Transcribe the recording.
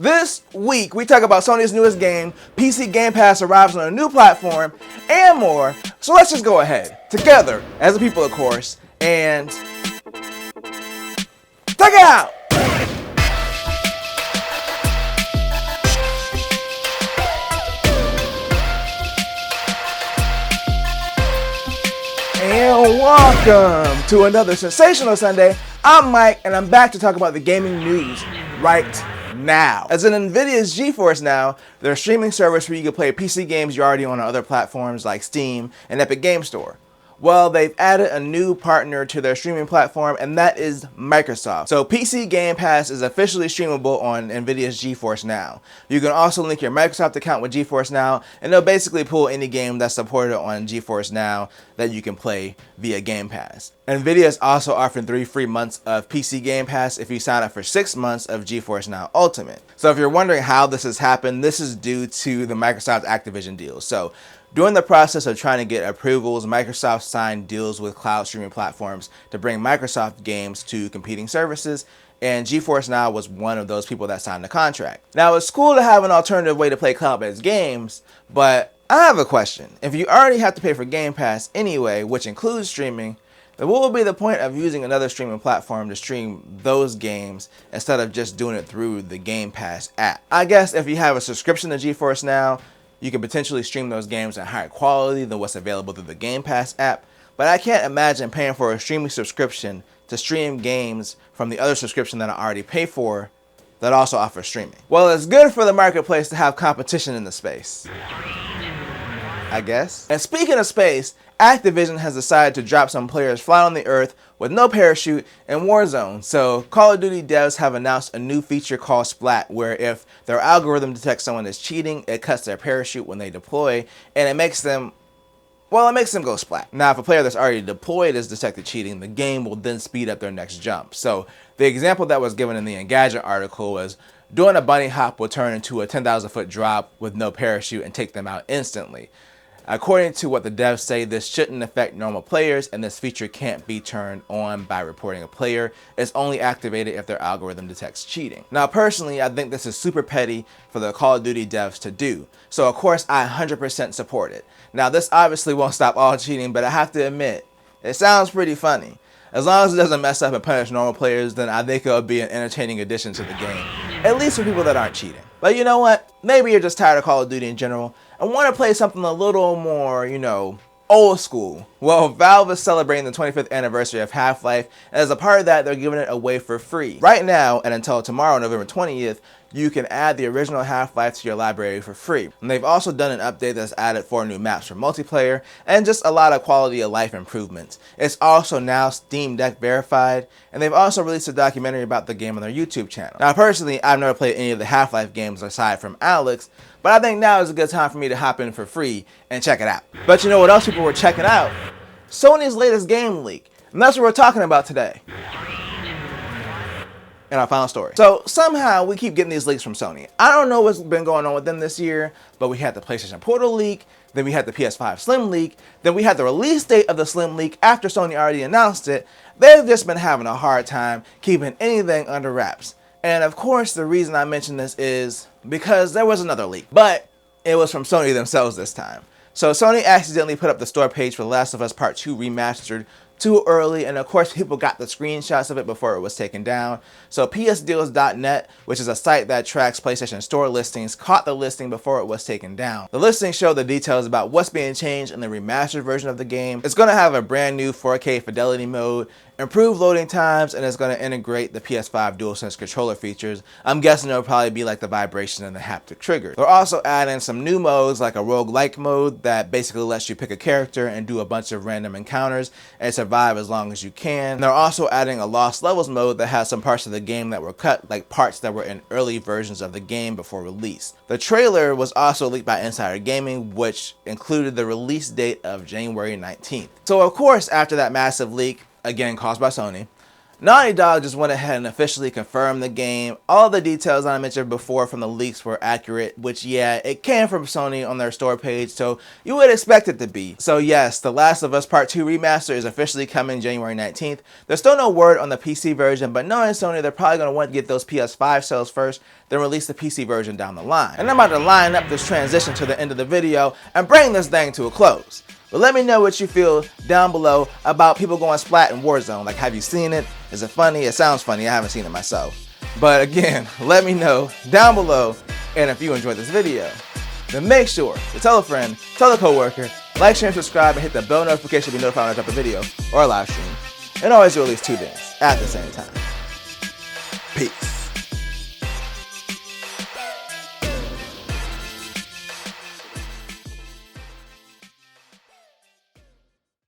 This week, we talk about Sony's newest game, PC Gamepass arrives on a new platform, and more. So let's just go ahead, together, as a people of course, and check it out! And welcome to another sensational Sunday. I'm Mike, and I'm back to talk about the gaming news right now. As in NVIDIA's Geforce Now, their streaming service where you can play PC games you're already on other platforms like Steam and Epic Game Store. Well, they've added a new partner to their streaming platform, and that is Microsoft. So PC Game Pass is officially streamable on NVIDIA's Geforce Now. You can also link your Microsoft account with Geforce Now, and they'll basically pull any game that's supported on Geforce Now that you can play via Game Pass. NVIDIA is also offering 3 free months of PC Game Pass if you sign up for 6 months of Geforce Now Ultimate. So if you're wondering how this has happened, this is due to the Microsoft Activsion deal. So during the process of trying to get approvals, Microsoft signed deals with cloud streaming platforms to bring Microsoft games to competing services, and Geforce Now was one of those people that signed the contract. Now, it's cool to have an alternative way to play cloud-based games, but I have a question. If you already have to pay for Game Pass anyway, which includes streaming, then what would be the point of using another streaming platform to stream those games instead of just doing it through the Game Pass app? I guess if you have a subscription to Geforce Now, you can potentially stream those games at higher quality than what's available through the Game Pass app, but I can't imagine paying for a streaming subscription to stream games from the other subscription that I already pay for that also offers streaming. Well, it's good for the marketplace to have competition in the space, I guess. And speaking of space, Activsion has decided to drop some players flat on the earth with no parachute in Warzone. So Call of Duty devs have announced a new feature called Splat, where if their algorithm detects someone is cheating, it cuts their parachute when they deploy, and it makes them go splat. Now, if a player that's already deployed is detected cheating, the game will then speed up their next jump. So the example that was given in the Engadget article was doing a bunny hop will turn into a 10,000 foot drop with no parachute and take them out instantly. According to what the devs say, this shouldn't affect normal players, and this feature can't be turned on by reporting a player. It's only activated if their algorithm detects cheating. Now, personally, I think this is super petty for the Call of Duty devs to do. So, of course, I 100% support it. Now, this obviously won't stop all cheating, but I have to admit, it sounds pretty funny. As long as it doesn't mess up and punish normal players, then I think it'll be an entertaining addition to the game, at least for people that aren't cheating. But you know what? Maybe you're just tired of Call of Duty in general and want to play something a little more, old school. Well, Valve is celebrating the 25th anniversary of Half-Life, and as a part of that, they're giving it away for free. Right now, and until tomorrow, November 20th, you can add the original Half-Life to your library for free. And they've also done an update that's added 4 new maps for multiplayer, and just a lot of quality of life improvements. It's also now Steam Deck verified, and they've also released a documentary about the game on their YouTube channel. Now, personally, I've never played any of the Half-Life games aside from Alex, but I think now is a good time for me to hop in for free and check it out. But you know what else people were checking out? Sony's latest game leak, and that's what we're talking about today in our final story. So somehow we keep getting these leaks from Sony. I don't know what's been going on with them this year, but we had the PlayStation Portal leak, then we had the PS5 Slim leak, then we had the release date of the Slim leak after Sony already announced it. They've just been having a hard time keeping anything under wraps. And of course, the reason I mention this is because there was another leak, but it was from Sony themselves this time. So Sony accidentally put up the store page for The Last of Us Part 2 Remastered too early, and of course people got the screenshots of it before it was taken down. So psdeals.net, which is a site that tracks PlayStation Store listings, caught the listing before it was taken down. The listing showed the details about what's being changed in the remastered version of the game. It's going to have a brand new 4K fidelity mode, improved loading times, and it's going to integrate the PS5 DualSense controller features. I'm guessing it'll probably be like the vibration and the haptic trigger. They're also adding some new modes like a roguelike mode that basically lets you pick a character and do a bunch of random encounters and survive as long as you can. They're also adding a lost levels mode that has some parts of the game that were cut, like parts that were in early versions of the game before release. The trailer was also leaked by Insider Gaming, which included the release date of January 19th. So of course, after that massive leak, again caused by Sony, Naughty Dog just went ahead and officially confirmed the game. All the details I mentioned before from the leaks were accurate, which yeah, it came from Sony on their store page, so you would expect it to be. So yes, The Last of Us Part 2 Remaster is officially coming January 19th. There's still no word on the PC version, but knowing Sony, they're probably going to want to get those PS5 sales first, then release the PC version down the line. And I'm about to line up this transition to the end of the video and bring this thing to a close. But let me know what you feel down below about people going Splat in Warzone. Like, have you seen it? Is it funny? It sounds funny. I haven't seen it myself. But again, let me know down below. And if you enjoyed this video, then make sure to tell a friend, tell a coworker, like, share, and subscribe, and hit the bell notification to be notified when I drop a video or a live stream. And always do at least 2 things at the same time. Peace.